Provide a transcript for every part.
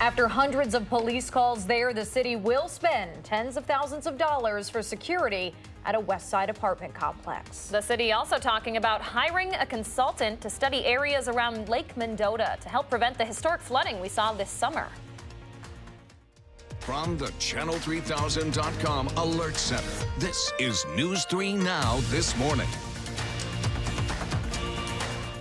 After hundreds of police calls there, the city will spend tens of thousands of dollars for security at a West Side apartment complex. The city also talking about hiring a consultant to study areas around Lake Mendota to help prevent the historic flooding we saw this summer. From the Channel3000.com Alert Center, this is News 3 Now this morning.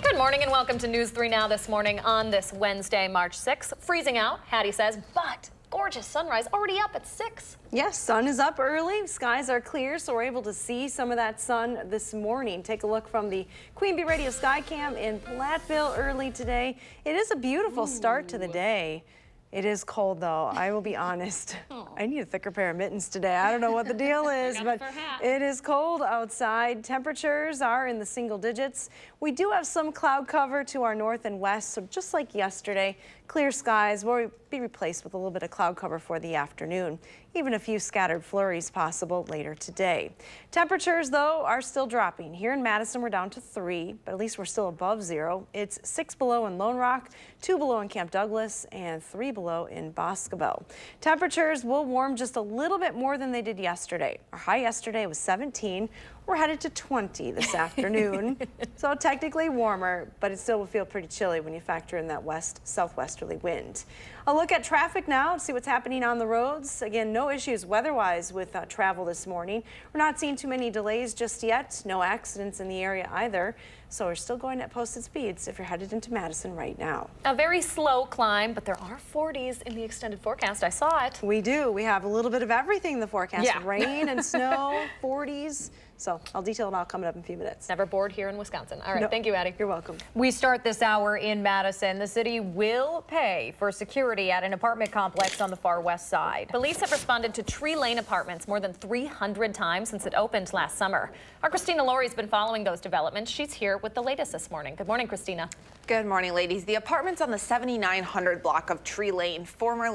Good morning and welcome to News 3 Now this morning on this Wednesday, March 6th. Freezing out, Hattie says, but gorgeous sunrise already up at 6. Yes, sun is up early. Skies are clear, so we're able to see some of that sun this morning. Take a look from the Queen Bee Radio Skycam in Platteville early today. It is a beautiful start to the day. It is cold, though. I will be honest. I need a thicker pair of mittens today. I don't know what the deal is, but it is cold outside. Temperatures are in the single digits. We do have some cloud cover to our north and west, so just like yesterday, clear skies will be replaced with a little bit of cloud cover for the afternoon. Even a few scattered flurries possible later today. Temperatures, though, are still dropping. Here in Madison, we're down to 3, but at least we're still above 0. It's 6 below in Lone Rock, 2 below in Camp Douglas, and 3 below in Boscobel. Temperatures will warm just a little bit more than they did yesterday. Our high yesterday was 17. We're headed to 20 this afternoon, so technically warmer, but it still will feel pretty chilly when you factor in that southwesterly wind. A look at traffic now to see what's happening on the roads. Again, no issues weather-wise with travel this morning. We're not seeing too many delays just yet. No accidents in the area either. So we're still going at posted speeds if you're headed into Madison right now. A very slow climb, but there are 40s in the extended forecast. I saw it. We do. We have a little bit of everything in the forecast. Yeah. Rain and snow, 40s. So I'll detail it all coming up in a few minutes. Never bored here in Wisconsin. All right, No. Thank you, Addie. You're welcome. We start this hour in Madison. The city will pay for security at an apartment complex on the far west side. Police have responded to Tree Lane Apartments more than 300 times since it opened last summer. Our Christina Laurie's been following those developments. She's here with the latest this morning. Good morning, Christina. Good morning, ladies. The apartments on the 7900 block of Tree Lane,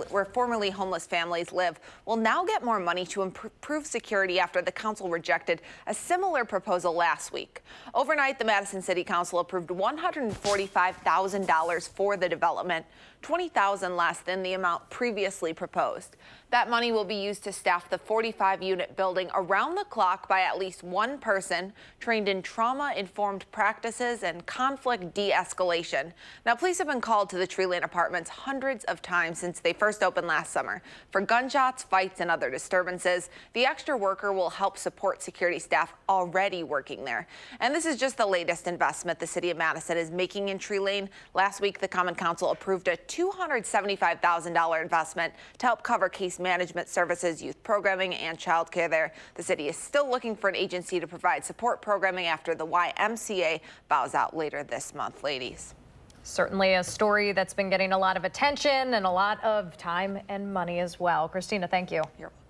where formerly homeless families live, will now get more money to improve security after the council rejected a similar proposal last week. Overnight, the Madison City Council approved $145,000 for the development, $20,000 less than the amount previously proposed. That money will be used to staff the 45-unit building around the clock by at least one person trained in trauma-informed practices and conflict de-escalation. Now, police have been called to the Tree Lane Apartments hundreds of times since they first opened last summer for gunshots, fights, and other disturbances. The extra worker will help support security staff already working there. And this is just the latest investment the city of Madison is making in Tree Lane. Last week, the Common Council approved a $275,000 investment to help cover case management services, youth programming, and childcare there. The city is still looking for an agency to provide support programming after the YMCA bows out later this month, ladies. Certainly a story that's been getting a lot of attention and a lot of time and money as well. Christina, thank you. You're welcome.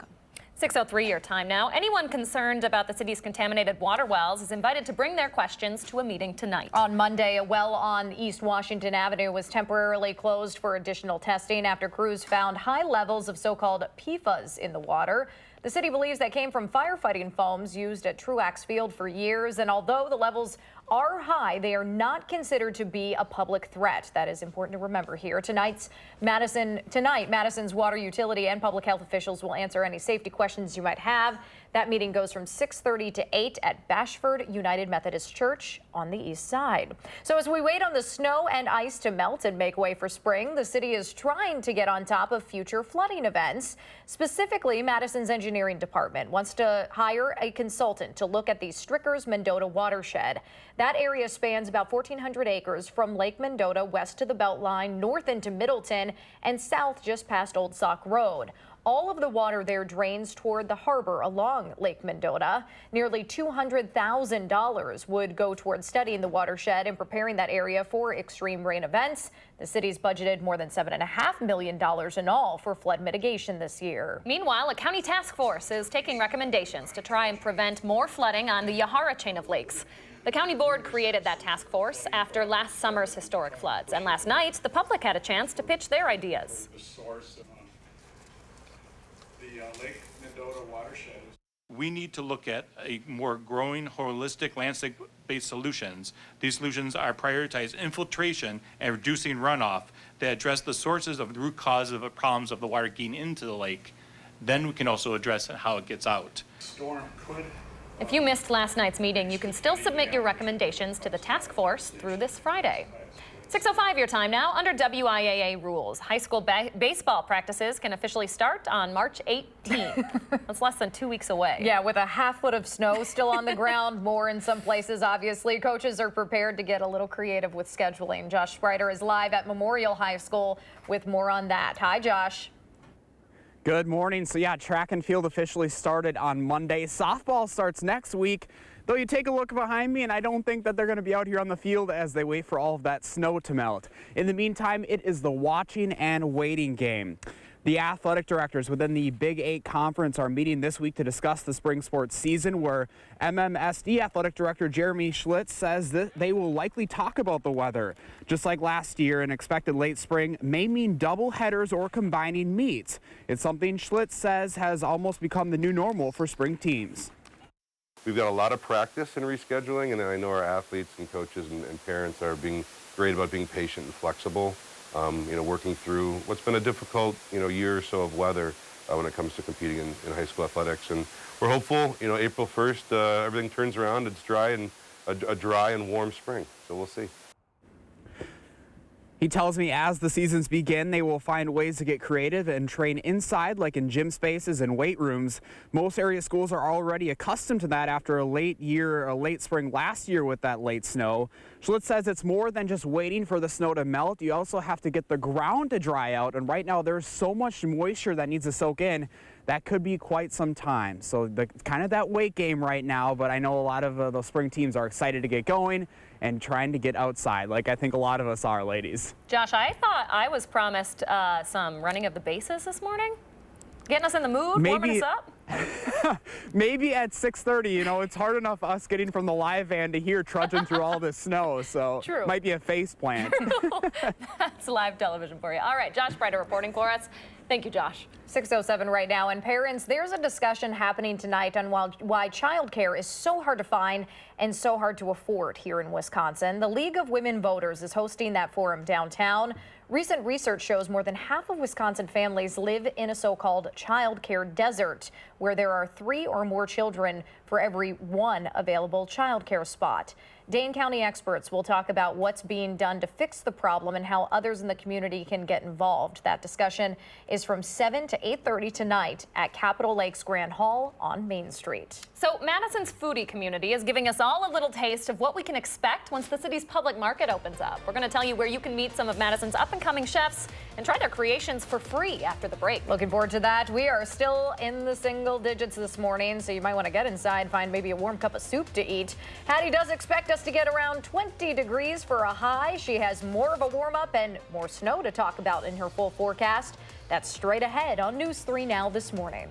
6:03 your time now. Anyone concerned about the city's contaminated water wells is invited to bring their questions to a meeting tonight. On Monday, a well on East Washington Avenue was temporarily closed for additional testing after crews found high levels of so-called PFAS in the water. The city believes that came from firefighting foams used at Truax Field for years, and although the levels are high, they are not considered to be a public threat. That is important to remember here. Tonight, Madison's water utility and public health officials will answer any safety questions you might have. That meeting goes from 6:30 to 8 at Bashford United Methodist Church on the east side. So as we wait on the snow and ice to melt and make way for spring, the city is trying to get on top of future flooding events. Specifically, Madison's engineering department wants to hire a consultant to look at the Strickers-Mendota watershed. That area spans about 1,400 acres from Lake Mendota west to the Beltline, north into Middleton, and south just past Old Sauk Road. All of the water there drains toward the harbor along Lake Mendota. Nearly $200,000 would go toward studying the watershed and preparing that area for extreme rain events. The city's budgeted more than $7.5 million in all for flood mitigation this year. Meanwhile, a county task force is taking recommendations to try and prevent more flooding on the Yahara chain of lakes. The county board created that task force after last summer's historic floods. And last night, the public had a chance to pitch their ideas. The source of the Lake Mendota watershed We need to look at a more growing, holistic, landscape-based solutions. These solutions are prioritize infiltration and reducing runoff that address the sources of the root cause of the problems of the water getting into the lake. Then we can also address how it gets out. If you missed last night's meeting, you can still submit your recommendations to the task force through this Friday. 6:05 your time now. Under WIAA rules, high school baseball practices can officially start on March 18th. That's less than 2 weeks away. Yeah, with a half foot of snow still on the ground, more in some places, obviously. Coaches are prepared to get a little creative with scheduling. Josh Spreiter is live at Memorial High School with more on that. Hi, Josh. Good morning. So yeah, track and field officially started on Monday. Softball starts next week. Though you take a look behind me, and I don't think that they're going to be out here on the field as they wait for all of that snow to melt. In the meantime, it is the watching and waiting game. The athletic directors within the Big 8 Conference are meeting this week to discuss the spring sports season, where MMSD Athletic Director Jeremy Schlitz says that they will likely talk about the weather. Just like last year, an expected late spring may mean double headers or combining meets. It's something Schlitz says has almost become the new normal for spring teams. We've got a lot of practice in rescheduling, and I know our athletes and coaches and parents are being great about being patient and flexible, working through what's been a difficult, year or so of weather when it comes to competing in high school athletics. And we're hopeful, April 1st, everything turns around, it's dry and a dry and warm spring, so we'll see. He tells me as the seasons begin, they will find ways to get creative and train inside, like in gym spaces and weight rooms. Most area schools are already accustomed to that after a late spring last year with that late snow. Schlitz says it's more than just waiting for the snow to melt. You also have to get the ground to dry out. And right now there's so much moisture that needs to soak in. That could be quite some time. So kind of that wait game right now, but I know a lot of the spring teams are excited to get going and trying to get outside, like I think a lot of us are, ladies. Josh, I thought I was promised some running of the bases this morning. Getting us in the mood, warming us up? Maybe at 6:30, it's hard enough us getting from the live van to here trudging through all this snow, so True. Might be a face plant. That's live television for you. All right, Josh Spreiter reporting for us. Thank you, Josh. 6:07 right now. And parents, there's a discussion happening tonight on why childcare is so hard to find and so hard to afford here in Wisconsin. The League of Women Voters is hosting that forum downtown. Recent research shows more than half of Wisconsin families live in a so-called childcare desert, where there are 3 or more children for every 1 available childcare spot. Dane County experts will talk about what's being done to fix the problem and how others in the community can get involved. That discussion is from 7 to 8:30 tonight at Capitol Lakes Grand Hall on Main Street. So Madison's foodie community is giving us all a little taste of what we can expect once the city's public market opens up. We're going to tell you where you can meet some of Madison's up-and-coming chefs and try their creations for free after the break. Looking forward to that. We are still in the single digits this morning, so you might want to get inside, find maybe a warm cup of soup to eat. Hattie does expect us to get around 20 degrees for a high. She has more of a warm-up and more snow to talk about in her full forecast. That's straight ahead on News 3 Now this morning.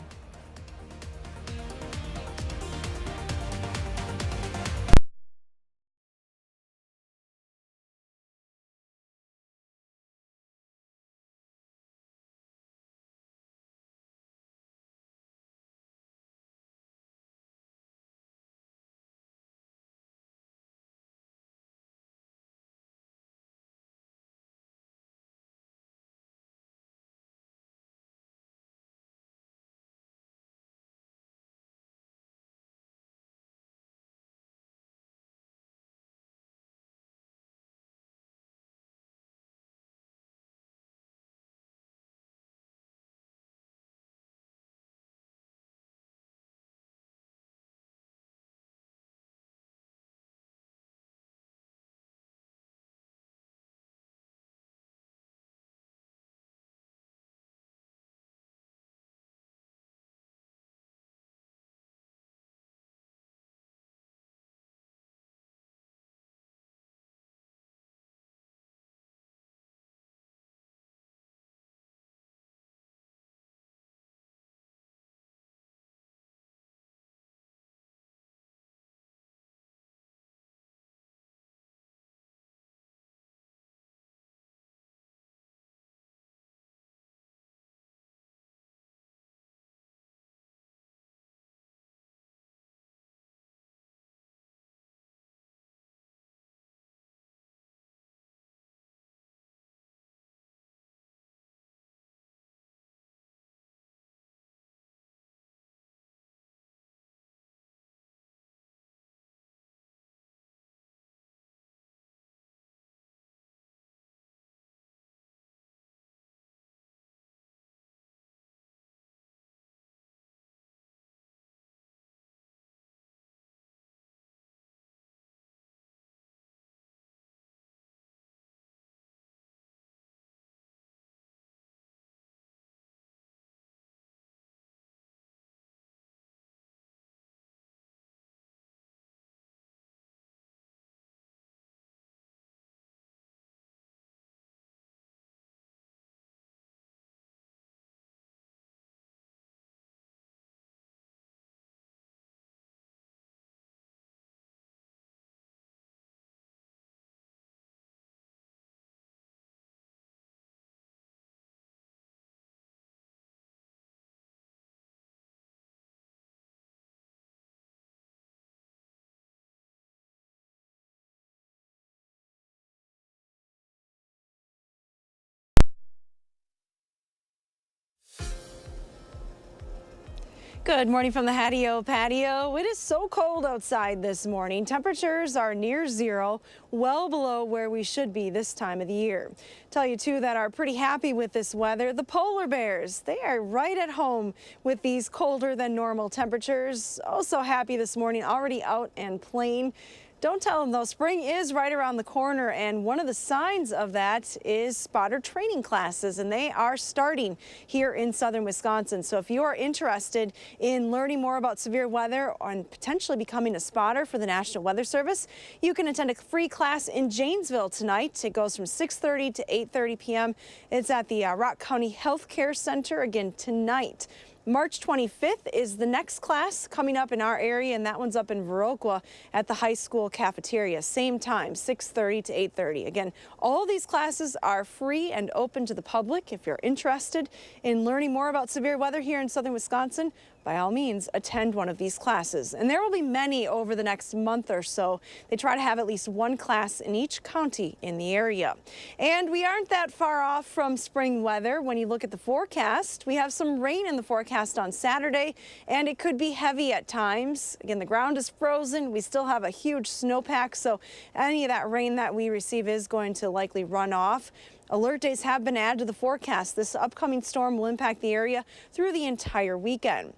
Good morning from the Hattie-O patio. It is so cold outside this morning. Temperatures are near zero, well below where we should be this time of the year. Tell you too that are pretty happy with this weather. The polar bears, they are right at home with these colder than normal temperatures. Oh, so happy this morning, already out and playing. Don't tell them though, spring is right around the corner, and one of the signs of that is spotter training classes, and they are starting here in southern Wisconsin. So if you are interested in learning more about severe weather and potentially becoming a spotter for the National Weather Service, you can attend a free class in Janesville tonight. It goes from 6:30 to 8:30 p.m. It's at the Rock County Health Care Center again tonight. March 25th is the next class coming up in our area, and that one's up in Viroqua at the high school cafeteria. Same time, 6:30 to 8:30. Again, all these classes are free and open to the public. If you're interested in learning more about severe weather here in southern Wisconsin, by all means, attend one of these classes. And there will be many over the next month or so. They try to have at least one class in each county in the area. And we aren't that far off from spring weather. When you look at the forecast, we have some rain in the forecast on Saturday, and it could be heavy at times. Again, the ground is frozen. We still have a huge snowpack, so any of that rain that we receive is going to likely run off. Alert days have been added to the forecast. This upcoming storm will impact the area through the entire weekend.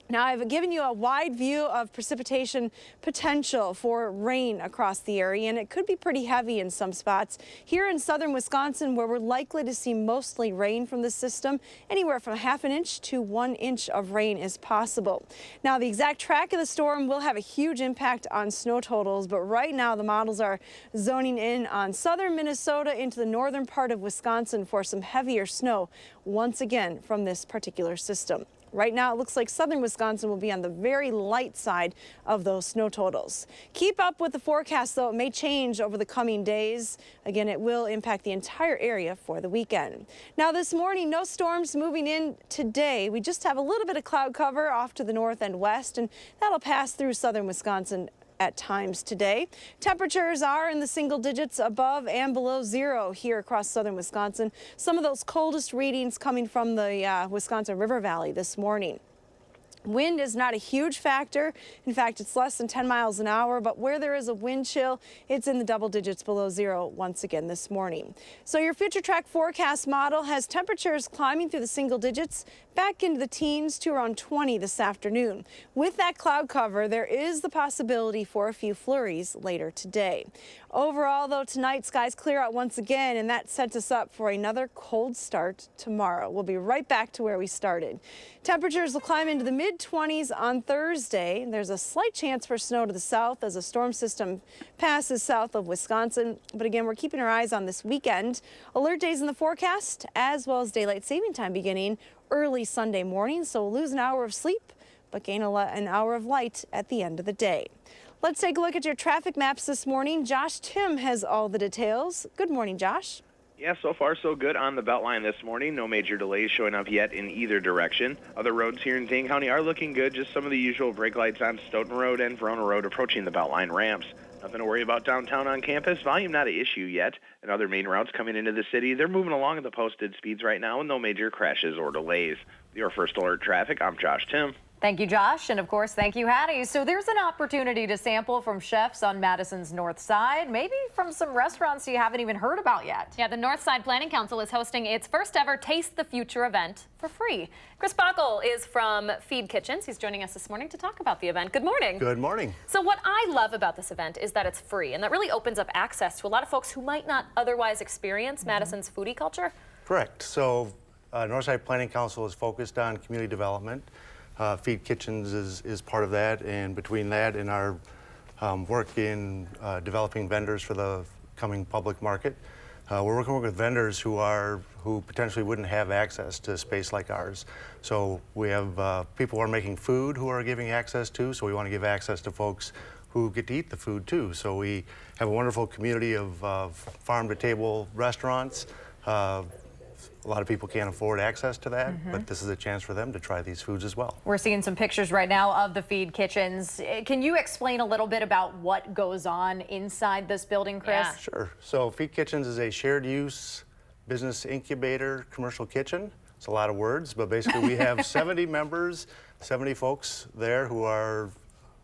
Now, I've given you a wide view of precipitation potential for rain across the area, and it could be pretty heavy in some spots. Here in southern Wisconsin, where we're likely to see mostly rain from the system, anywhere from ½ inch to 1 inch of rain is possible. Now, the exact track of the storm will have a huge impact on snow totals, but right now the models are zoning in on southern Minnesota into the northern part of Wisconsin for some heavier snow once again from this particular system. Right now, it looks like southern Wisconsin will be on the very light side of those snow totals. Keep up with the forecast, though. It may change over the coming days. Again, it will impact the entire area for the weekend. Now, this morning, no storms moving in today. We just have a little bit of cloud cover off to the north and west, and that'll pass through southern Wisconsin at times today. Temperatures are in the single digits above and below zero here across southern Wisconsin. Some of those coldest readings coming from the Wisconsin River Valley this morning. Wind is not a huge factor. In fact, it's less than 10 miles an hour, but where there is a wind chill, it's in the double digits below zero once again this morning. So your Future Track forecast model has temperatures climbing through the single digits back into the teens to around 20 this afternoon. With that cloud cover, there is the possibility for a few flurries later today. Overall, though, tonight skies clear out once again, and that sets us up for another cold start tomorrow. We'll be right back to where we started. Temperatures will climb into the mid-20s on Thursday. There's a slight chance for snow to the south as a storm system passes south of Wisconsin. But again, we're keeping our eyes on this weekend. Alert days in the forecast, as well as daylight saving time beginning early Sunday morning. So we'll lose an hour of sleep, but gain an hour of light at the end of the day. Let's take a look at your traffic maps this morning. Josh Tim has all the details. Good morning, Josh. Yeah, so far so good on the Beltline this morning. No major delays showing up yet in either direction. Other roads here in Dane County are looking good. Just some of the usual brake lights on Stoughton Road and Verona Road approaching the Beltline ramps. Nothing to worry about downtown on campus. Volume not an issue yet. And other main routes coming into the city, they're moving along at the posted speeds right now with no major crashes or delays. Your First Alert Traffic, I'm Josh Tim. Thank you, Josh. And of course, thank you, Hattie. So there's an opportunity to sample from chefs on Madison's North Side, maybe from some restaurants you haven't even heard about yet. Yeah, the North Side Planning Council is hosting its first ever Taste the Future event for free. Chris Bockel is from Feed Kitchens. He's joining us this morning to talk about the event. Good morning. Good morning. So what I love about this event is that it's free, and that really opens up access to a lot of folks who might not otherwise experience Madison's foodie culture. Correct. So Northside Planning Council is focused on community development. Feed Kitchens is part of that, and between that and our work in developing vendors for the coming public market, we're working with vendors who potentially wouldn't have access to space like ours. So we have people who are making food who are giving access to, so we want to give access to folks who get to eat the food too. So we have a wonderful community of farm-to-table restaurants. A lot of people can't afford access to that, but this is a chance for them to try these foods as well. We're seeing some pictures right now of the Feed Kitchens. Can you explain a little bit about what goes on inside this building, Chris? Yeah. Sure. So Feed Kitchens is a shared use business incubator commercial kitchen. It's a lot of words, but basically we have 70 members, 70 folks there who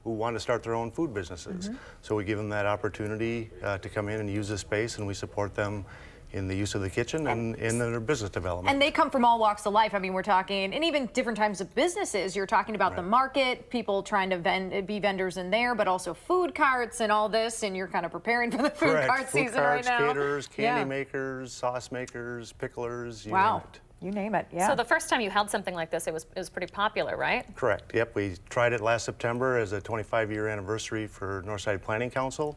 want to start their own food businesses. So we give them that opportunity to come in and use the space, and we support them in the use of the kitchen and in their business development. And they come from all walks of life. I mean, we're talking, and even different types of businesses. You're talking about the market, people trying to be vendors in there, but also food carts and all this, and you're kind of preparing for the food Correct. cart Food season carts, right now. caterers, candy makers, sauce makers, picklers, you Wow. name it. You name it, yeah. So the first time you held something like this, it was pretty popular, right? Correct. Yep, we tried it last September as a 25-year anniversary for Northside Planning Council.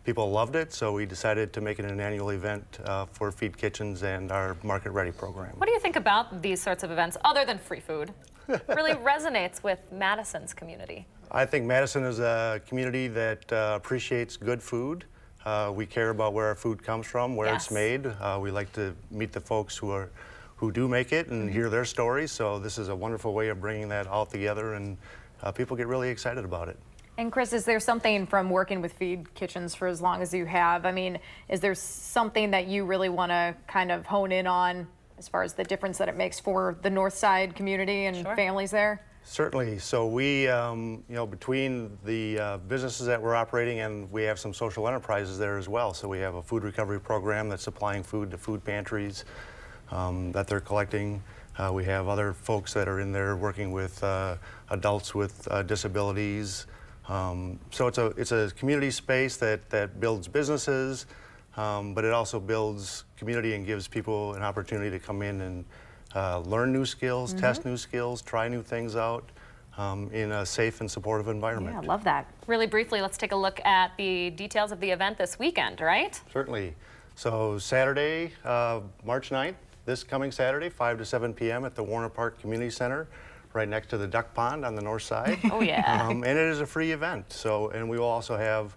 People loved it, so we decided to make it an annual event for Feed Kitchens and our Market Ready program. What do you think about these sorts of events, other than free food? Really resonates with Madison's community. I think Madison is a community that appreciates good food. We care about where our food comes from, where it's made. We like to meet the folks who do make it and hear their stories. So this is a wonderful way of bringing that all together, and people get really excited about it. And Chris, is there something from working with Feed Kitchens for as long as you have? I mean, is there something that you really want to kind of hone in on as far as the difference that it makes for the North Side community and families there? Certainly. So we, between the businesses that we're operating, and we have some social enterprises there as well. So we have a food recovery program that's supplying food to food pantries that they're collecting. We have other folks that are in there working with adults with disabilities. So it's a community space that builds businesses, but it also builds community and gives people an opportunity to come in and learn new skills, test new skills, try new things out in a safe and supportive environment. Yeah, I love that. Really briefly, let's take a look at the details of the event this weekend, right? Certainly. So Saturday, March 9th, this coming Saturday, 5 to 7 p.m. at the Warner Park Community Center, right next to the duck pond on the north side. Oh, yeah. And it is a free event. So, and we will also have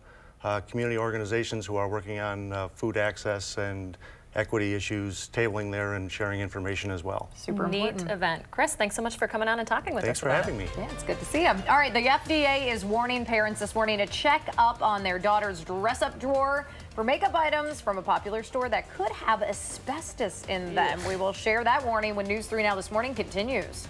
community organizations who are working on food access and equity issues, tabling there and sharing information as well. Super Neat important. event. Chris, thanks so much for coming on and talking with Thanks us for about having it. me. Yeah, it's good to see you. All right, the FDA is warning parents this morning to check up on their daughter's dress-up drawer for makeup items from a popular store that could have asbestos in them. We will share that warning when News 3 Now This Morning continues.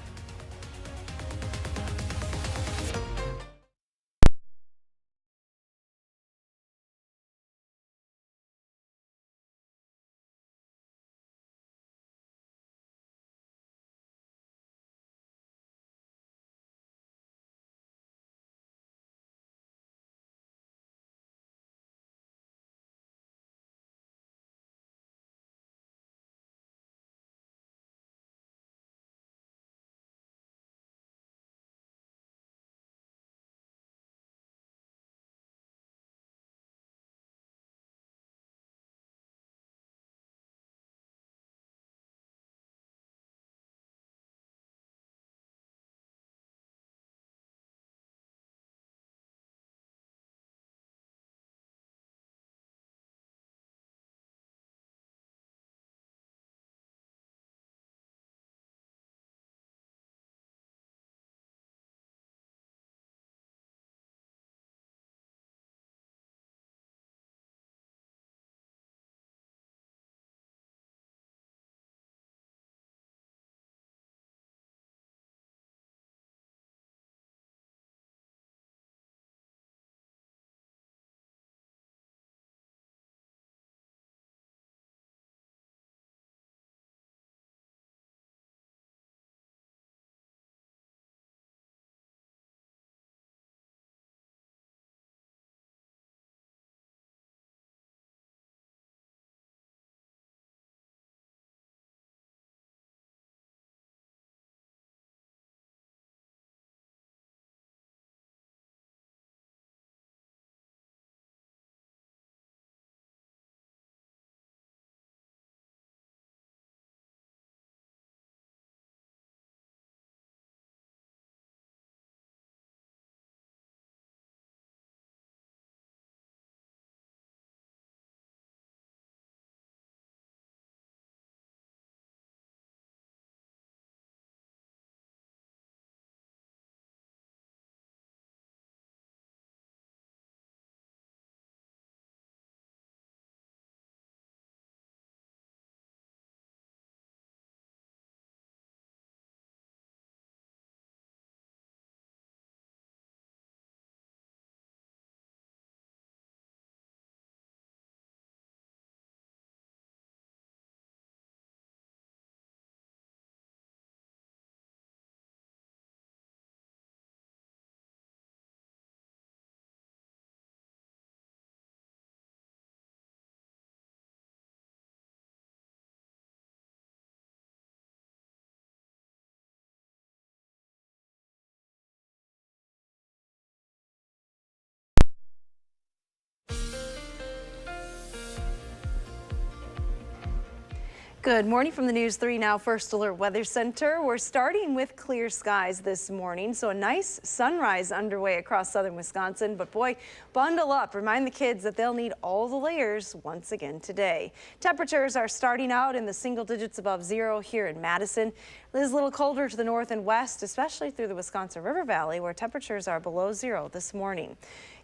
Good morning from the News 3 Now First Alert Weather Center. We're starting with clear skies this morning, so a nice sunrise underway across southern Wisconsin. But boy, bundle up. Remind the kids that they'll need all the layers once again today. Temperatures are starting out in the single digits above zero here in Madison. It is a little colder to the north and west, especially through the Wisconsin River Valley, where temperatures are below zero this morning.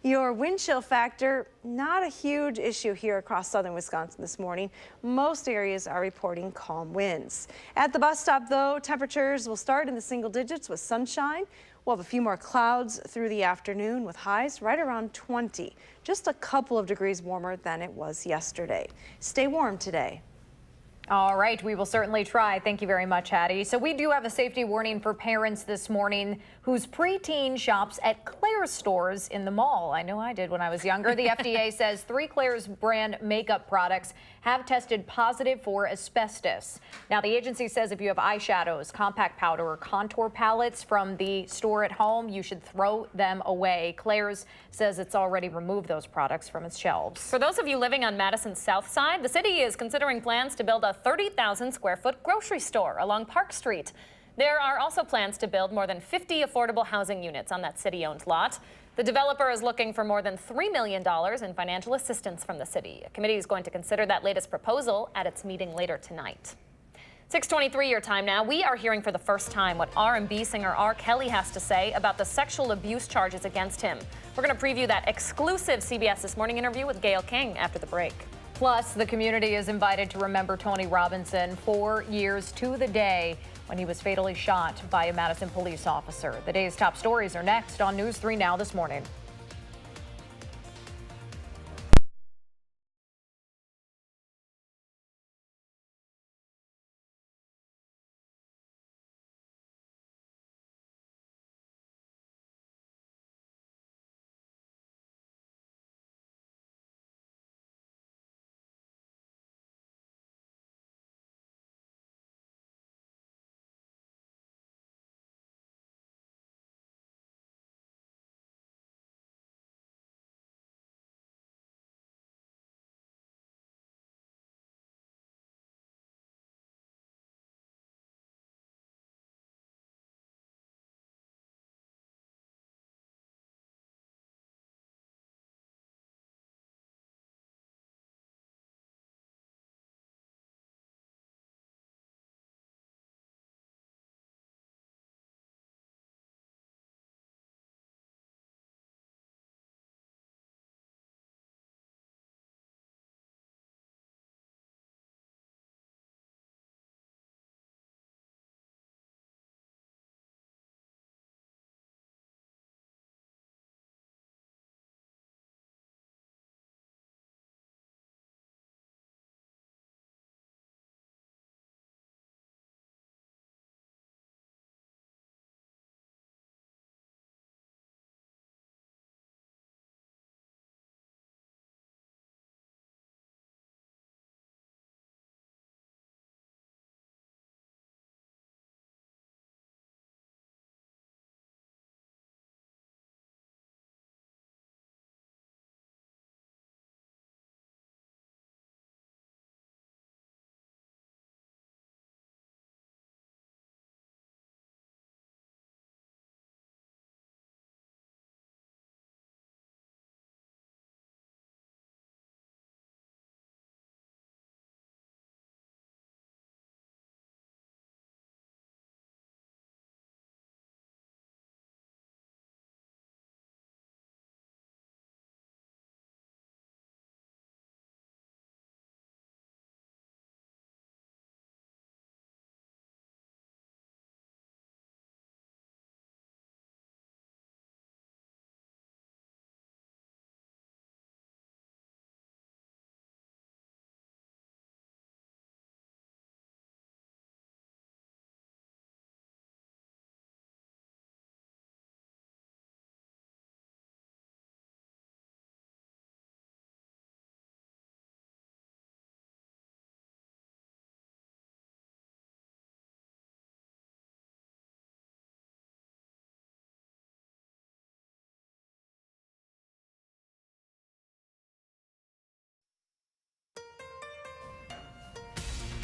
Your wind chill factor, not a huge issue here across southern Wisconsin this morning. Most areas are reporting calm winds. At the bus stop, though, temperatures will start in the single digits with sunshine. We'll have a few more clouds through the afternoon with highs right around 20, just a couple of degrees warmer than it was yesterday. Stay warm today. All right, we will certainly try. Thank you very much, Hattie. So we do have a safety warning for parents this morning whose preteen shops at Claire's stores in the mall. I know I did when I was younger. The FDA says 3 Claire's brand makeup products have tested positive for asbestos. Now, the agency says if you have eyeshadows, compact powder, or contour palettes from the store at home, you should throw them away. Claire's says it's already removed those products from its shelves. For those of you living on Madison's south side, the city is considering plans to build a 30,000 square foot grocery store along Park Street. There are also plans to build more than 50 affordable housing units on that city-owned lot. The developer is looking for more than $3 million in financial assistance from the city. A committee is going to consider that latest proposal at its meeting later tonight. 6:23 your time now. We are hearing for the first time what R&B singer R. Kelly has to say about the sexual abuse charges against him. We're going to preview that exclusive CBS This Morning interview with Gayle King after the break. Plus, the community is invited to remember Tony Robinson 4 years to the day when he was fatally shot by a Madison police officer. The day's top stories are next on News 3 Now this morning.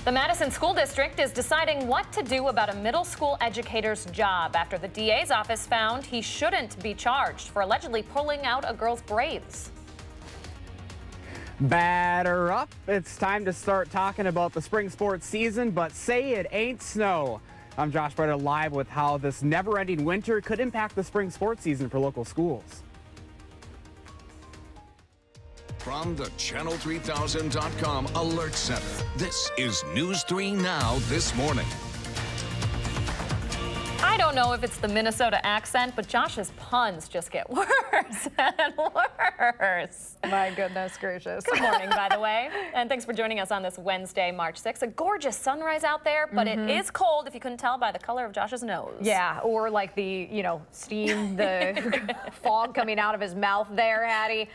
The Madison School District is deciding what to do about a middle school educator's job after the DA's office found he shouldn't be charged for allegedly pulling out a girl's braids. Batter up. It's time to start talking about the spring sports season, but say it ain't snow. I'm Josh Breda, live with how this never-ending winter could impact the spring sports season for local schools. From the Channel3000.com Alert Center, this is News 3 Now this morning. I don't know if it's the Minnesota accent, but Josh's puns just get worse and worse. My goodness gracious. Good morning, by the way. And thanks for joining us on this Wednesday, March 6th. A gorgeous sunrise out there, but it is cold if you couldn't tell by the color of Josh's nose. Yeah, or like the, steam, the fog coming out of his mouth there, Hattie.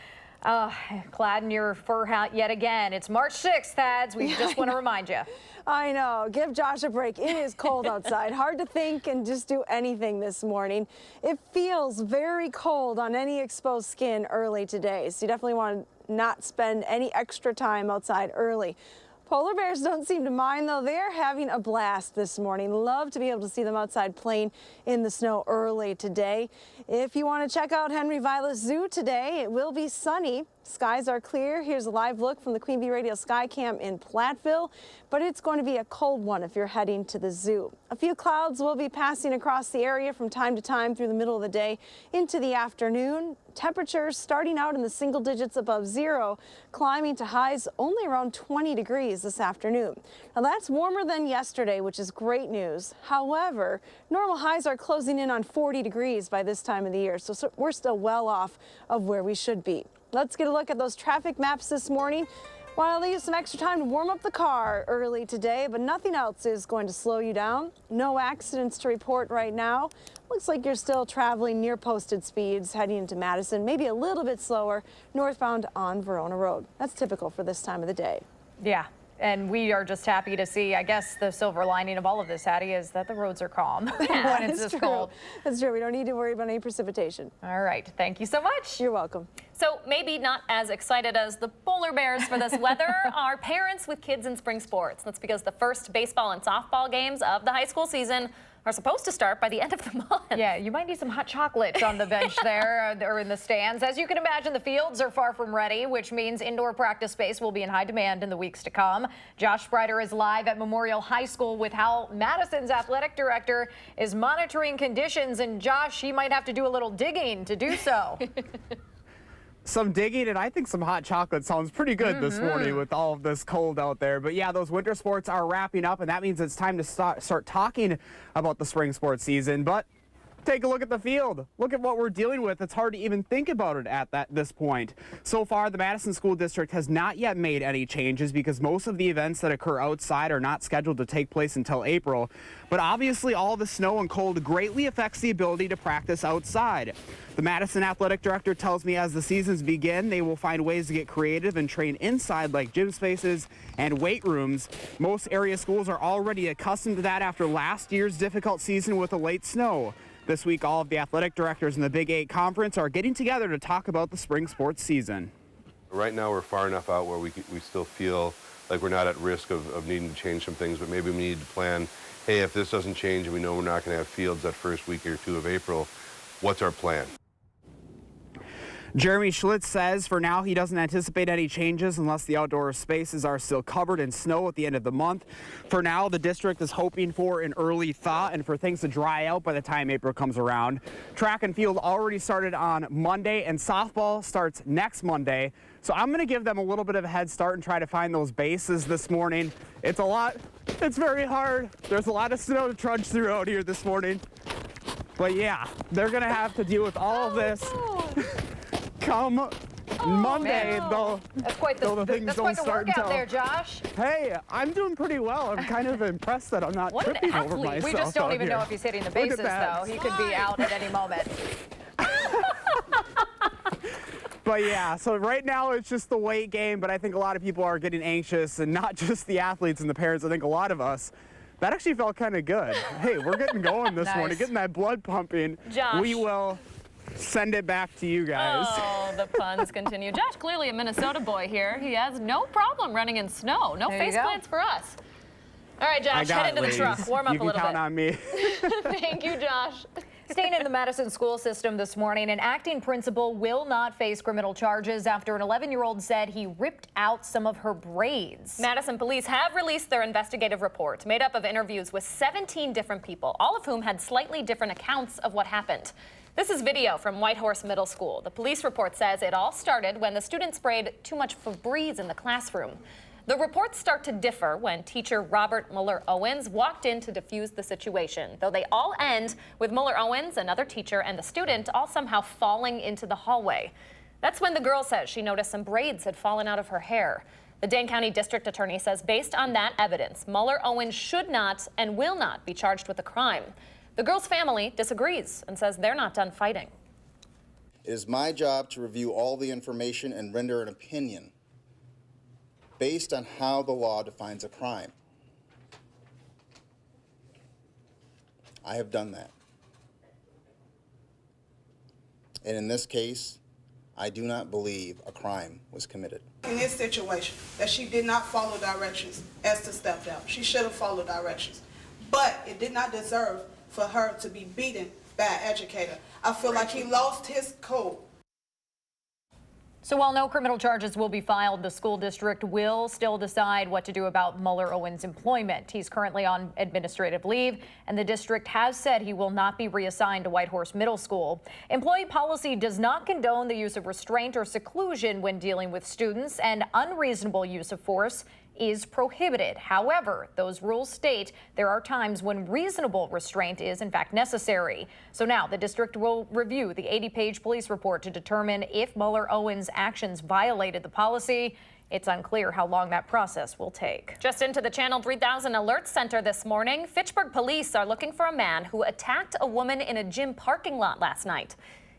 Clad in your fur hat yet again. It's March 6th, Hads. We just want to remind you. I know. Give Josh a break. It is cold outside. Hard to think and just do anything this morning. It feels very cold on any exposed skin early today, so you definitely want to not spend any extra time outside early. Polar bears don't seem to mind, though. They're having a blast this morning. Love to be able to see them outside playing in the snow early today. If you want to check out Henry Vilas Zoo today, it will be sunny. Skies are clear. Here's a live look from the Queen Bee Radio Sky Cam in Platteville, but it's going to be a cold one if you're heading to the zoo. A few clouds will be passing across the area from time to time through the middle of the day into the afternoon. Temperatures starting out in the single digits above zero, climbing to highs only around 20 degrees this afternoon. Now that's warmer than yesterday, which is great news. However, normal highs are closing in on 40 degrees by this time of the year, so we're still well off of where we should be. Let's get a look at those traffic maps this morning. Want to leave some extra time to warm up the car early today, but nothing else is going to slow you down. No accidents to report right now. Looks like you're still traveling near posted speeds heading into Madison, maybe a little bit slower northbound on Verona Road. That's typical for this time of the day. Yeah. And we are just happy to see, I guess, the silver lining of all of this, Hattie, is that the roads are calm when it's this cold. That's true. We don't need to worry about any precipitation. All right. Thank you so much. You're welcome. So maybe not as excited as the polar bears for this weather are parents with kids in spring sports. That's because the first baseball and softball games of the high school season are supposed to start by the end of the month. Yeah, you might need some hot chocolate on the bench there or in the stands. As you can imagine, the fields are far from ready, which means indoor practice space will be in high demand in the weeks to come. Josh Sprider is live at Memorial High School with how Madison's athletic director is monitoring conditions. And Josh, he might have to do a little digging to do so. Some digging, and I think some hot chocolate sounds pretty good this morning with all of this cold out there. But yeah, those winter sports are wrapping up, and that means it's time to start talking about the spring sports season. But take a look at the field. Look at what we're dealing with. It's hard to even think about it at this point. So far, the Madison School District has not yet made any changes because most of the events that occur outside are not scheduled to take place until April. But obviously, all the snow and cold greatly affects the ability to practice outside. The Madison Athletic Director tells me as the seasons begin, they will find ways to get creative and train inside like gym spaces and weight rooms. Most area schools are already accustomed to that after last year's difficult season with the late snow. This week, all of the athletic directors in the Big 8 Conference are getting together to talk about the spring sports season. Right now, we're far enough out where we still feel like we're not at risk of needing to change some things, but maybe we need to plan, hey, if this doesn't change and we know we're not going to have fields that first week or two of April, what's our plan? Jeremy Schlitz says for now he doesn't anticipate any changes unless the outdoor spaces are still covered in snow at the end of the month. For now, the district is hoping for an early thaw and for things to dry out by the time April comes around. Track and field already started on Monday, and softball starts next Monday. So I'm going to give them a little bit of a head start and try to find those bases this morning. It's a lot. It's very hard. There's a lot of snow to trudge through out here this morning. But yeah, they're going to have to deal with all of this. Come Monday, though. That's quite the workout there, Josh. Hey, I'm doing pretty well. I'm kind of impressed that I'm not tripping over myself. We just don't even know if he's hitting the bases, though. He could be out at any moment. But yeah, so right now it's just the weight game, but I think a lot of people are getting anxious, and not just the athletes and the parents. I think a lot of us. That actually felt kind of good. Hey, we're getting going this morning, getting that blood pumping. Josh. We will send it back to you guys. Oh, the puns continue. Josh, clearly a Minnesota boy here. He has no problem running in snow. No faceplants for us. All right, Josh, head into the truck. Warm up you a little can count bit. on me. Thank you, Josh. Staying in the Madison school system this morning, an acting principal will not face criminal charges after an 11-year-old said he ripped out some of her braids. Madison police have released their investigative report made up of interviews with 17 different people, all of whom had slightly different accounts of what happened. This is video from Whitehorse Middle School. The police report says it all started when the students sprayed too much Febreze in the classroom. The reports start to differ when teacher Robert Mueller-Owens walked in to defuse the situation, though they all end with Mueller-Owens, another teacher, and the student all somehow falling into the hallway. That's when the girl says she noticed some braids had fallen out of her hair. The Dane County District Attorney says based on that evidence, Mueller-Owens should not and will not be charged with a crime. The girl's family disagrees and says they're not done fighting. It is my job to review all the information and render an opinion based on how the law defines a crime. I have done that. And in this case, I do not believe a crime was committed. In this situation, that she did not follow directions as to step down. She should have followed directions. But it did not deserve for her to be beaten by an educator. I feel like he lost his cool. So while no criminal charges will be filed, the school district will still decide what to do about Mueller-Owens' employment. He's currently on administrative leave, and the district has said he will not be reassigned to Whitehorse Middle School. Employee policy does not condone the use of restraint or seclusion when dealing with students, and unreasonable use of force is prohibited. However, those rules state there are times when reasonable restraint is in fact necessary. So now the district will review the 80-page police report to determine if Mueller-Owens' actions violated the policy. It's unclear how long that process will take. Just into the Channel 3000 Alert Center this morning, Fitchburg police are looking for a man who attacked a woman in a gym parking lot last night.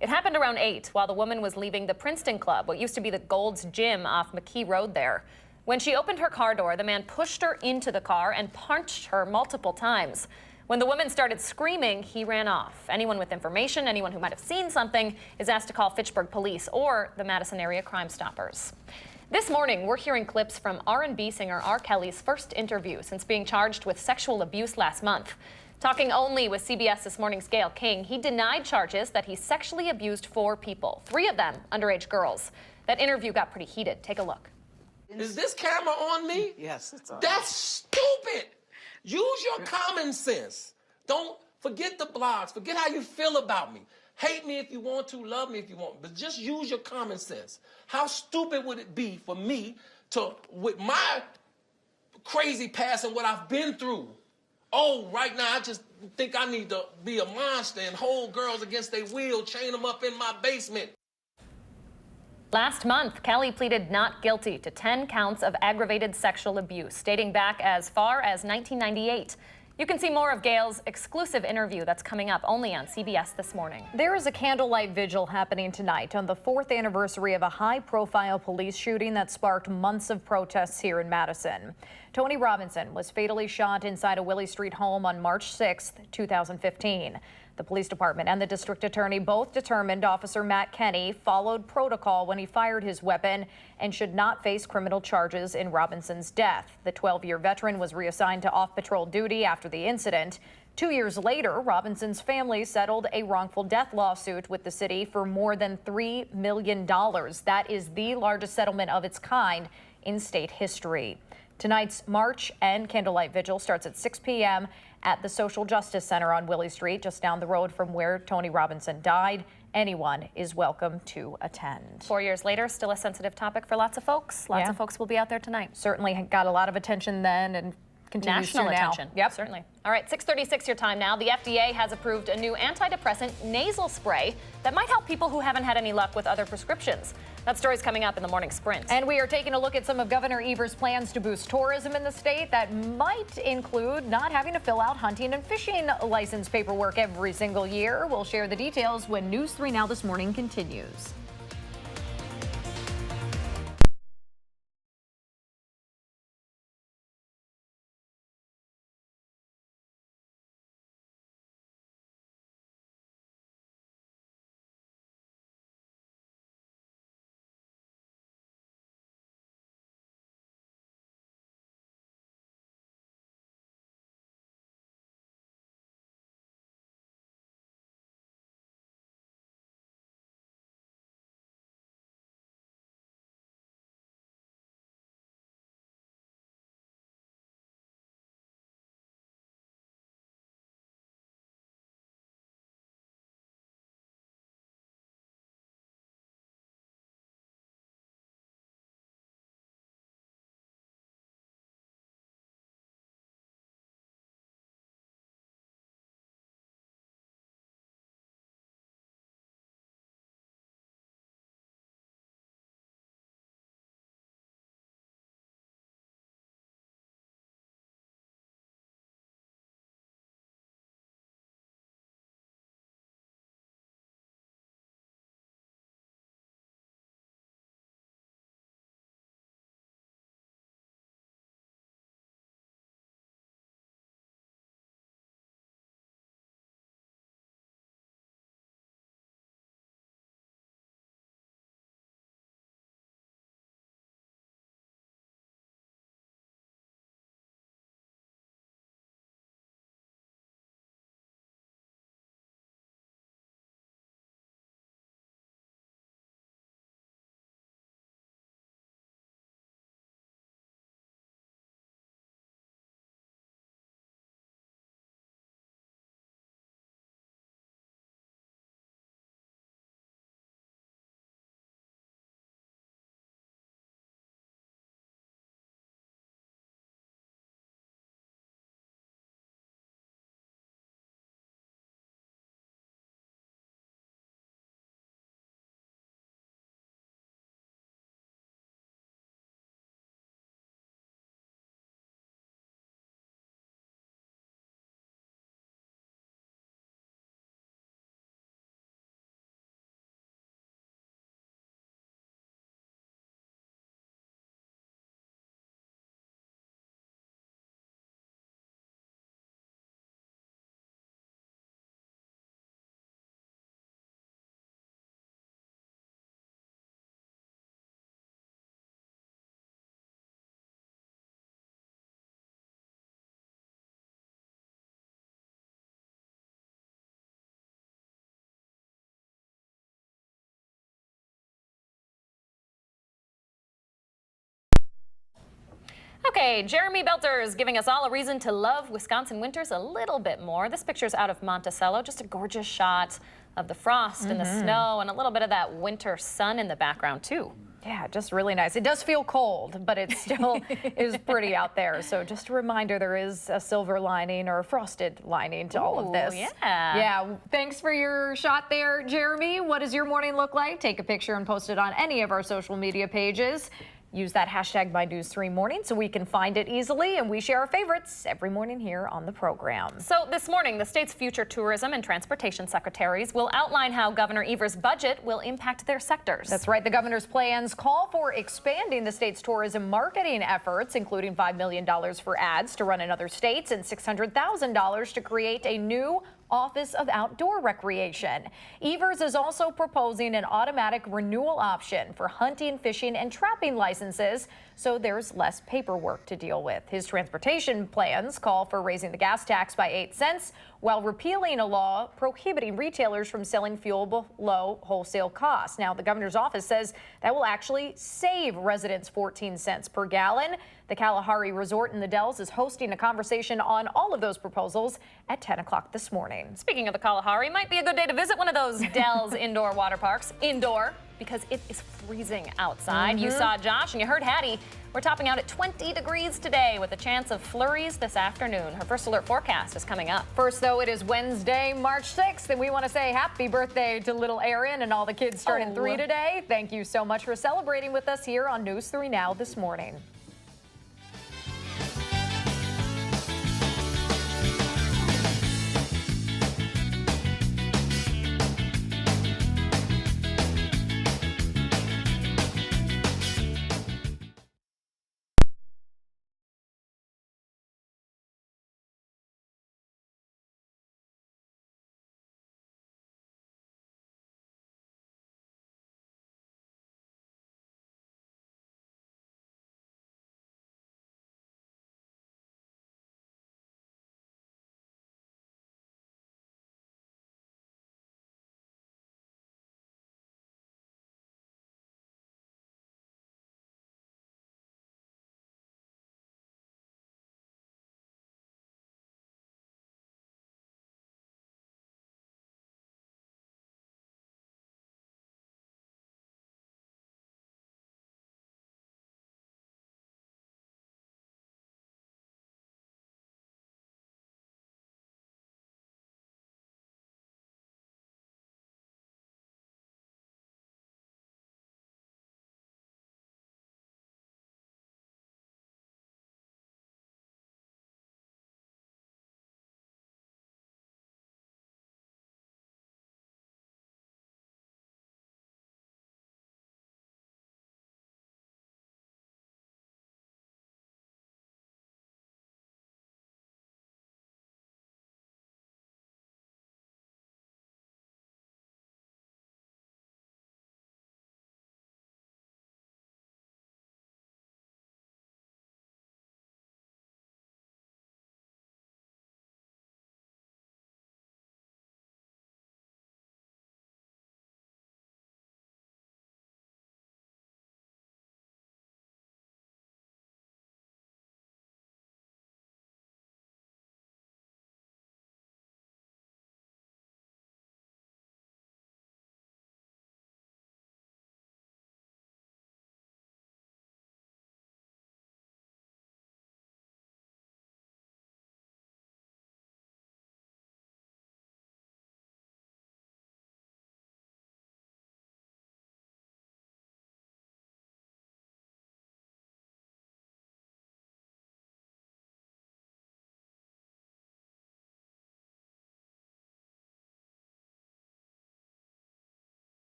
It happened around 8 while the woman was leaving the Princeton Club, what used to be the Gold's Gym off McKee Road there. When she opened her car door, the man pushed her into the car and punched her multiple times. When the woman started screaming, he ran off. Anyone with information, anyone who might have seen something, is asked to call Fitchburg Police or the Madison Area Crime Stoppers. This morning, we're hearing clips from R&B singer R. Kelly's first interview since being charged with sexual abuse last month. Talking only with CBS This Morning's Gayle King, he denied charges that he sexually abused 4 people, 3 of them underage girls. That interview got pretty heated. Take a look. Is this camera on me? Yes, it's on. That's stupid. Use your common sense. Don't forget the blogs. Forget how you feel about me. Hate me if you want to, love me if you want, but just use your common sense. How stupid would it be for me to, with my crazy past and what I've been through, right now I just think I need to be a monster and hold girls against their will, chain them up in my basement. Last month, Kelly pleaded not guilty to 10 counts of aggravated sexual abuse, dating back as far as 1998. You can see more of Gayle's exclusive interview that's coming up only on CBS This Morning. There is a candlelight vigil happening tonight on the 4th anniversary of a high-profile police shooting that sparked months of protests here in Madison. Tony Robinson was fatally shot inside a Willie Street home on March 6, 2015. The police department and the district attorney both determined Officer Matt Kenny followed protocol when he fired his weapon and should not face criminal charges in Robinson's death. The 12-year veteran was reassigned to off-patrol duty after the incident. 2 years later, Robinson's family settled a wrongful death lawsuit with the city for more than $3 million. That is the largest settlement of its kind in state history. Tonight's march and candlelight vigil starts at 6 p.m. at the Social Justice Center on Willie Street, just down the road from where Tony Robinson died. Anyone is welcome to attend. 4 years later, still a sensitive topic for lots of folks. Lots of folks will be out there tonight. Certainly got a lot of attention then and continues National to now. attention. Yep, certainly. All right, 6:36 your time now. The FDA has approved a new antidepressant nasal spray that might help people who haven't had any luck with other prescriptions. That story's coming up in the morning sprint. And we are taking a look at some of Governor Evers' plans to boost tourism in the state that might include not having to fill out hunting and fishing license paperwork every single year. We'll share the details when News 3 Now This Morning continues. Okay, Jeremy Belter is giving us all a reason to love Wisconsin winters a little bit more. This picture's out of Monticello, just a gorgeous shot of the frost and the snow and a little bit of that winter sun in the background too. Yeah, just really nice. It does feel cold, but it still is pretty out there. So just a reminder, there is a silver lining or a frosted lining to all of this. Yeah. Yeah, thanks for your shot there, Jeremy. What does your morning look like? Take a picture and post it on any of our social media pages. Use that hashtag MyNews3Morning so we can find it easily, and we share our favorites every morning here on the program. So this morning, the state's future tourism and transportation secretaries will outline how Governor Evers' budget will impact their sectors. That's right. The governor's plans call for expanding the state's tourism marketing efforts, including $5 million for ads to run in other states and $600,000 to create a new Office of Outdoor Recreation. Evers is also proposing an automatic renewal option for hunting, fishing, and trapping licenses, so there's less paperwork to deal with. His transportation plans call for raising the gas tax by 8 cents while repealing a law prohibiting retailers from selling fuel below wholesale costs. Now, the governor's office says that will actually save residents 14 cents per gallon. The Kalahari Resort in the Dells is hosting a conversation on all of those proposals at 10 o'clock this morning. Speaking of the Kalahari, might be a good day to visit one of those Dells indoor water parks. Indoor, because it is freezing outside. You saw Josh and you heard Hattie. We're topping out at 20 degrees today with a chance of flurries this afternoon. Her first alert forecast is coming up. First, though, it is Wednesday, March 6th, and we want to say happy birthday to little Aaron and all the kids turning 3 today. Thank you so much for celebrating with us here on News 3 Now this morning.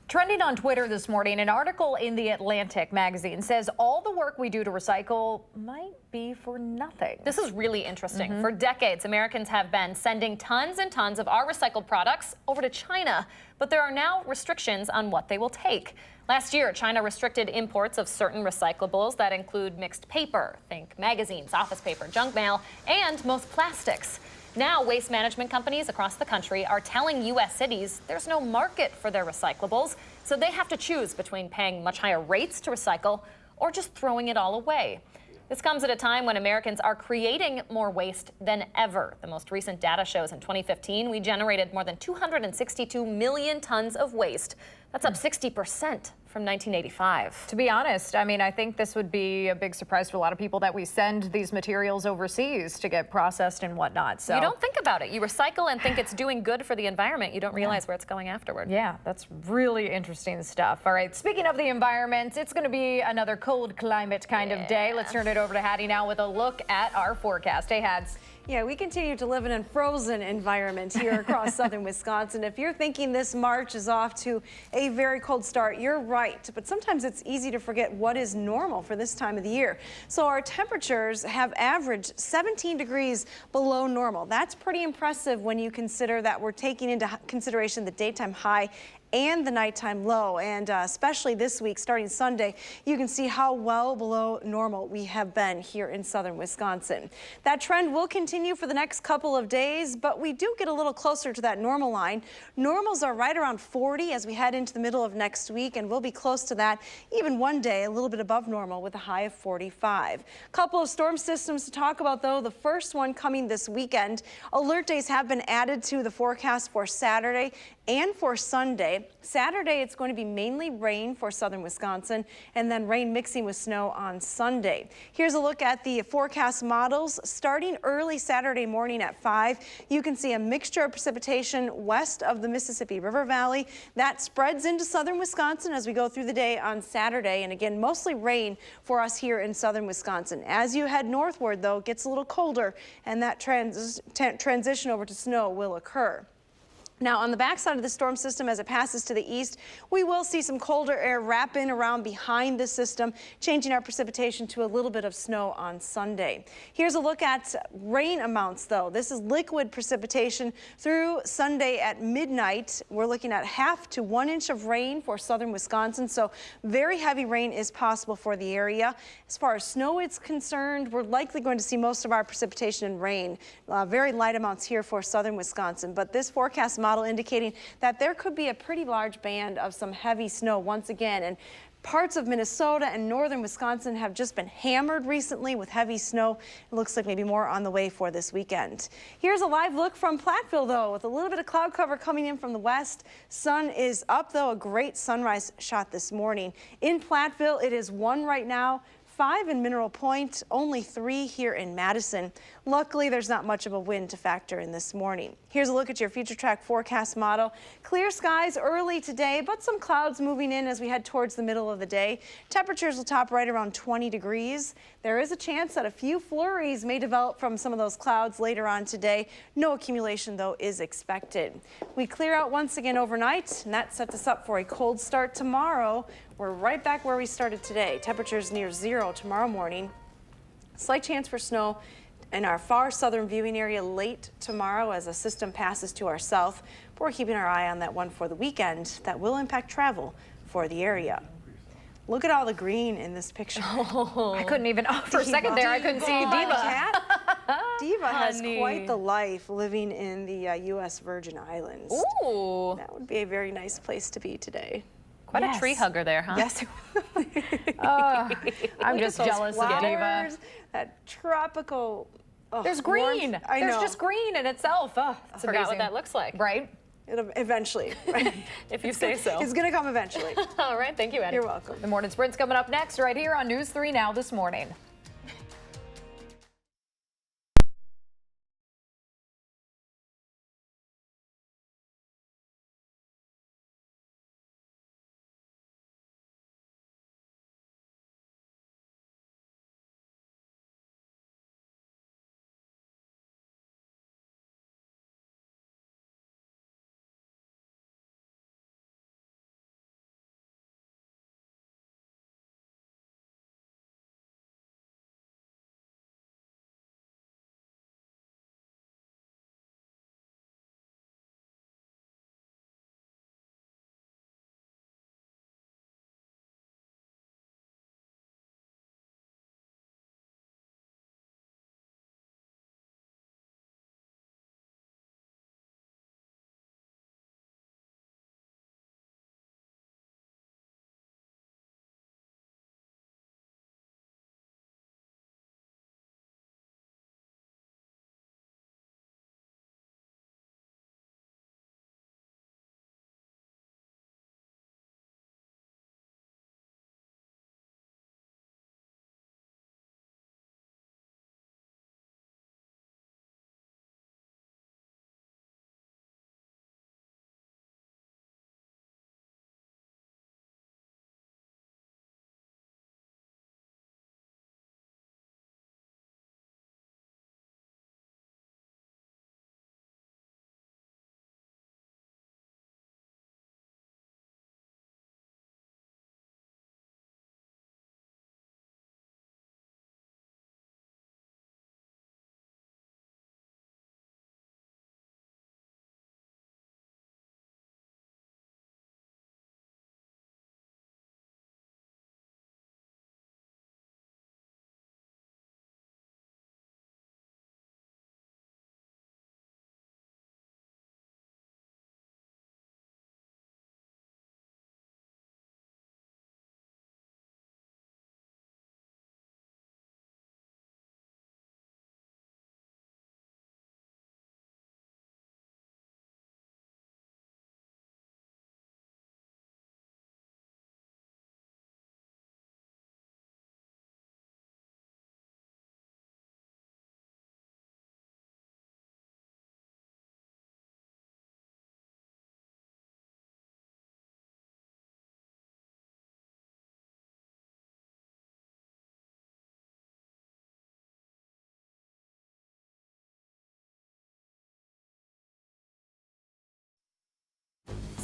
Trending on Twitter this morning, an article in The Atlantic magazine says all the work we do to recycle might be for nothing. This is really interesting. For decades, Americans have been sending tons and tons of our recycled products over to China, but there are now restrictions on what they will take. Last year, China restricted imports of certain recyclables that include mixed paper, think magazines, office paper, junk mail, and most plastics. Now, waste management companies across the country are telling U.S. cities there's no market for their recyclables, so they have to choose between paying much higher rates to recycle or just throwing it all away. This comes at a time when Americans are creating more waste than ever. The most recent data shows in 2015, we generated more than 262 million tons of waste. That's up 60% from 1985. To be honest, I mean, I think this would be a big surprise to a lot of people that we send these materials overseas to get processed and whatnot. So you don't think about it. You recycle and think it's doing good for the environment. You don't realize where it's going afterward. Yeah, that's really interesting stuff. All right, speaking of the environment, it's going to be another cold climate kind of day. Let's turn it over to Hattie now with a look at our forecast. Hey, Hads. Yeah, we continue to live in a frozen environment here across southern Wisconsin. If you're thinking this March is off to a very cold start, you're right. But sometimes it's easy to forget what is normal for this time of the year. So our temperatures have averaged 17 degrees below normal. That's pretty impressive when you consider that we're taking into consideration the daytime high and the nighttime low, and especially this week starting Sunday, you can see how well below normal we have been here in southern Wisconsin. That trend will continue for the next couple of days, but we do get a little closer to that normal line. Normals are right around 40 as we head into the middle of next week, and we'll be close to that even one day a little bit above normal with a high of 45. Couple of storm systems to talk about though. The first one coming this weekend. Alert days have been added to the forecast for Saturday and for Sunday. Saturday, it's going to be mainly rain for southern Wisconsin, and then rain mixing with snow on Sunday. Here's a look at the forecast models. Starting early Saturday morning at 5, you can see a mixture of precipitation west of the Mississippi River Valley. That spreads into southern Wisconsin as we go through the day on Saturday, and again, mostly rain for us here in southern Wisconsin. As you head northward, though, it gets a little colder, and that transition over to snow will occur. Now, on the backside of the storm system, as it passes to the east, we will see some colder air wrap in around behind the system, changing our precipitation to a little bit of snow on Sunday. Here's a look at rain amounts, though. This is liquid precipitation through Sunday at midnight. We're looking at 1/2 to 1 inch of rain for southern Wisconsin, so very heavy rain is possible for the area. As far as snow is concerned, we're likely going to see most of our precipitation and rain. Very light amounts here for southern Wisconsin, but this forecast model indicating that there could be a pretty large band of some heavy snow once again. And parts of Minnesota and northern Wisconsin have just been hammered recently with heavy snow. It looks like maybe more on the way for this weekend. Here's a live look from Platteville, though, with a little bit of cloud cover coming in from the west. Sun is up, though, a great sunrise shot this morning. In Platteville, it is 1 right now. 5 in Mineral Point, only 3 here in Madison. Luckily, there's not much of a wind to factor in this morning. Here's a look at your Future Track forecast model. Clear skies early today, but some clouds moving in as we head towards the middle of the day. Temperatures will top right around 20 degrees. There is a chance that a few flurries may develop from some of those clouds later on today. No accumulation, though, is expected. We clear out once again overnight, and that sets us up for a cold start tomorrow. We're right back where we started today. Temperatures near 0 tomorrow morning. Slight chance for snow in our far southern viewing area late tomorrow as a system passes to our south. But we're keeping our eye on that one for the weekend that will impact travel for the area. Look at all the green in this picture. I couldn't even, for a second there, I couldn't see Diva. Diva has quite the life living in the U.S. Virgin Islands. Ooh. That would be a very nice place to be today. Quite a tree hugger there, huh? Yes. I'm just jealous of Diva. That tropical. There's green. Warmth. I know. There's just green in itself. Oh, I forgot what that looks like. Right? It'll eventually. Right? If you say so. It's going to come eventually. All right. Thank you, Annie. You're welcome. The Morning Sprint's coming up next right here on News 3 Now this morning.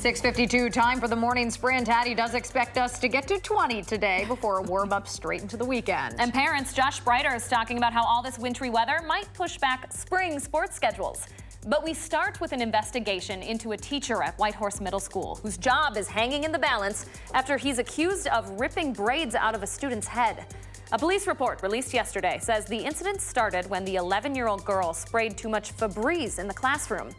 6:52, time for the morning sprint. Hattie does expect us to get to 20 today before a warm up straight into the weekend. And parents, Josh Breiter is talking about how all this wintry weather might push back spring sports schedules. But we start with an investigation into a teacher at Whitehorse Middle School whose job is hanging in the balance after he's accused of ripping braids out of a student's head. A police report released yesterday says the incident started when the 11-year-old girl sprayed too much Febreze in the classroom.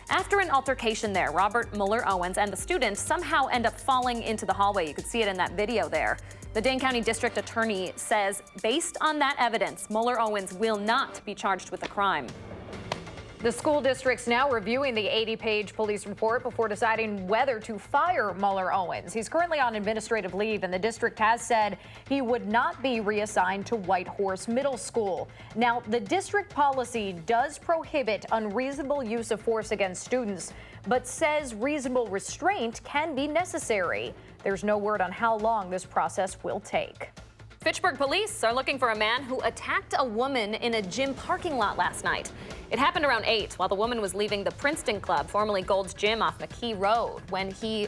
After an altercation there, Robert Muller-Owens and the student somehow end up falling into the hallway. You could see it in that video there. The Dane County District Attorney says based on that evidence, Muller-Owens will not be charged with a crime. The school district's now reviewing the 80-page police report before deciding whether to fire Muller-Owens. He's currently on administrative leave, and the district has said he would not be reassigned to Whitehorse Middle School. Now, the district policy does prohibit unreasonable use of force against students, but says reasonable restraint can be necessary. There's no word on how long this process will take. Fitchburg police are looking for a man who attacked a woman in a gym parking lot last night. It happened around 8 while the woman was leaving the Princeton Club, formerly Gold's Gym, off McKee Road. When he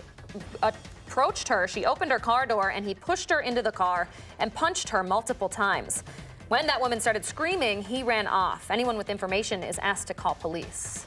approached her, she opened her car door and he pushed her into the car and punched her multiple times. When that woman started screaming, he ran off. Anyone with information is asked to call police.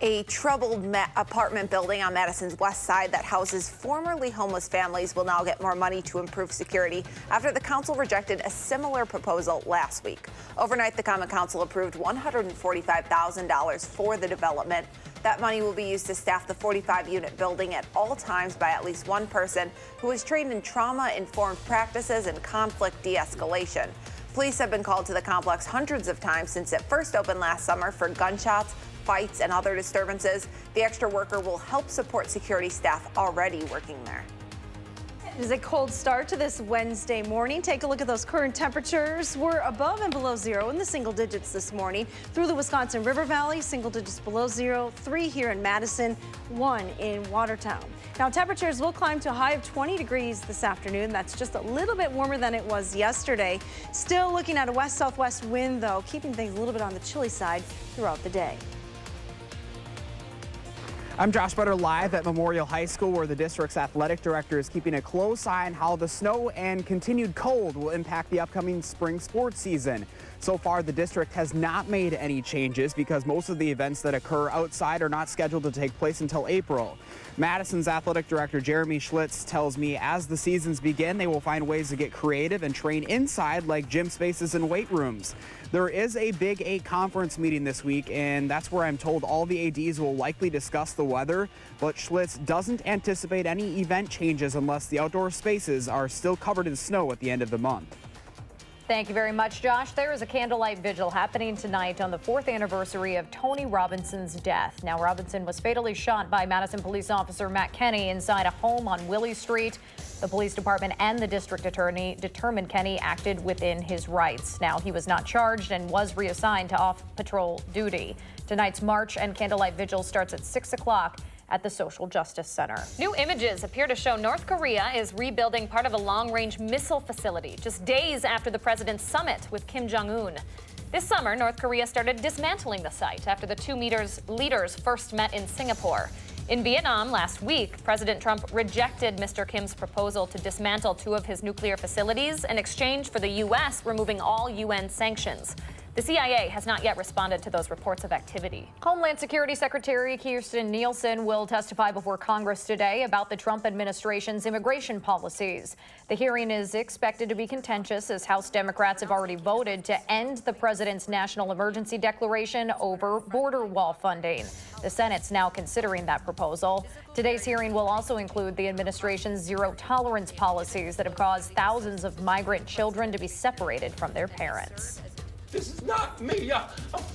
A troubled apartment building on Madison's west side that houses formerly homeless families will now get more money to improve security after the council rejected a similar proposal last week. Overnight, the Common Council approved $145,000 for the development. That money will be used to staff the 45-unit building at all times by at least one person who is trained in trauma-informed practices and conflict de-escalation. Police have been called to the complex hundreds of times since it first opened last summer for gunshots, fights, and other disturbances. The extra worker will help support security staff already working there. It is a cold start to this Wednesday morning. Take a look at those current temperatures. We're above and below zero in the single digits this morning. Through the Wisconsin River Valley, single digits below zero, 3 here in Madison, 1 in Watertown. Now, temperatures will climb to a high of 20 degrees this afternoon. That's just a little bit warmer than it was yesterday. Still looking at a west-southwest wind, though, keeping things a little bit on the chilly side throughout the day. I'm Josh Breiter live at Memorial High School, where the district's athletic director is keeping a close eye on how the snow and continued cold will impact the upcoming spring sports season. So far, the district has not made any changes because most of the events that occur outside are not scheduled to take place until April. Madison's athletic director Jeremy Schlitz tells me as the seasons begin, they will find ways to get creative and train inside, like gym spaces and weight rooms. There is a Big 8 conference meeting this week, and that's where I'm told all the ADs will likely discuss the weather, but Schlitz doesn't anticipate any event changes unless the outdoor spaces are still covered in snow at the end of the month. Thank you very much, Josh. There is a candlelight vigil happening tonight on the 4th anniversary of Tony Robinson's death. Now, Robinson was fatally shot by Madison police officer Matt Kenny inside a home on Willie Street. The police department and the district attorney determined Kenny acted within his rights. Now, he was not charged and was reassigned to off-patrol duty. Tonight's march and candlelight vigil starts at 6 o'clock at the Social Justice Center. New images appear to show North Korea is rebuilding part of a long-range missile facility just days after the president's summit with Kim Jong-un. This summer, North Korea started dismantling the site after the two leaders first met in Singapore. In Vietnam last week, President Trump rejected Mr. Kim's proposal to dismantle 2 of his nuclear facilities in exchange for the U.S. removing all UN sanctions. The CIA has not yet responded to those reports of activity. Homeland Security Secretary Kirstjen Nielsen will testify before Congress today about the Trump administration's immigration policies. The hearing is expected to be contentious as House Democrats have already voted to end the president's national emergency declaration over border wall funding. The Senate's now considering that proposal. Today's hearing will also include the administration's zero-tolerance policies that have caused thousands of migrant children to be separated from their parents. This is not me. I'm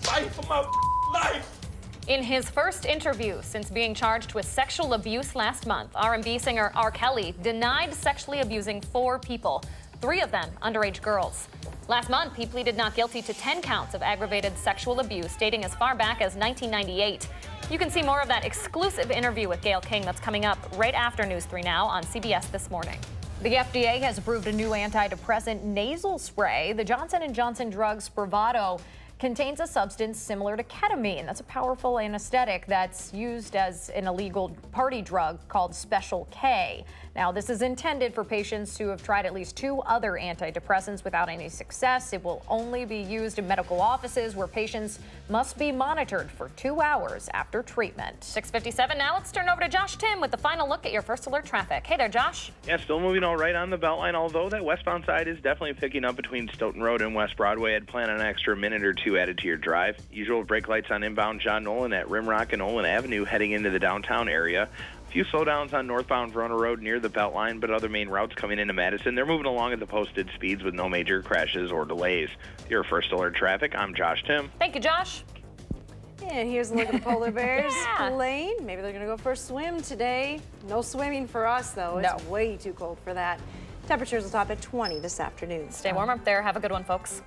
fighting for my life. In his first interview since being charged with sexual abuse last month, R&B singer R. Kelly denied sexually abusing 4 people, 3 of them underage girls. Last month, he pleaded not guilty to 10 counts of aggravated sexual abuse dating as far back as 1998. You can see more of that exclusive interview with Gayle King that's coming up right after News 3 Now on CBS This Morning. The FDA has approved a new antidepressant nasal spray. The Johnson & Johnson drug Spravato contains a substance similar to ketamine. That's a powerful anesthetic that's used as an illegal party drug called Special K. Now, this is intended for patients who have tried at least 2 other antidepressants without any success. It will only be used in medical offices where patients must be monitored for 2 hours after treatment. 6:57 now. Let's turn over to Josh Tim with the final look at your First Alert traffic. Hey there, Josh. Yeah, still moving all right on the Beltline, although that westbound side is definitely picking up between Stoughton Road and West Broadway. I'd plan on an extra minute or 2 added to your drive. Usual brake lights on inbound John Nolan at Rimrock and Olin Avenue heading into the downtown area. A few slowdowns on northbound Verona Road near the Beltline, but other main routes coming into Madison, they're moving along at the posted speeds with no major crashes or delays. Your First Alert traffic, I'm Josh Tim. Thank you, Josh. And here's a look at the polar bears Yeah. playing. Maybe they're going to go for a swim today. No swimming for us, though. It's No. way too cold for that. Temperatures will top at 20 this afternoon. Stay warm up there. Have a good one, folks.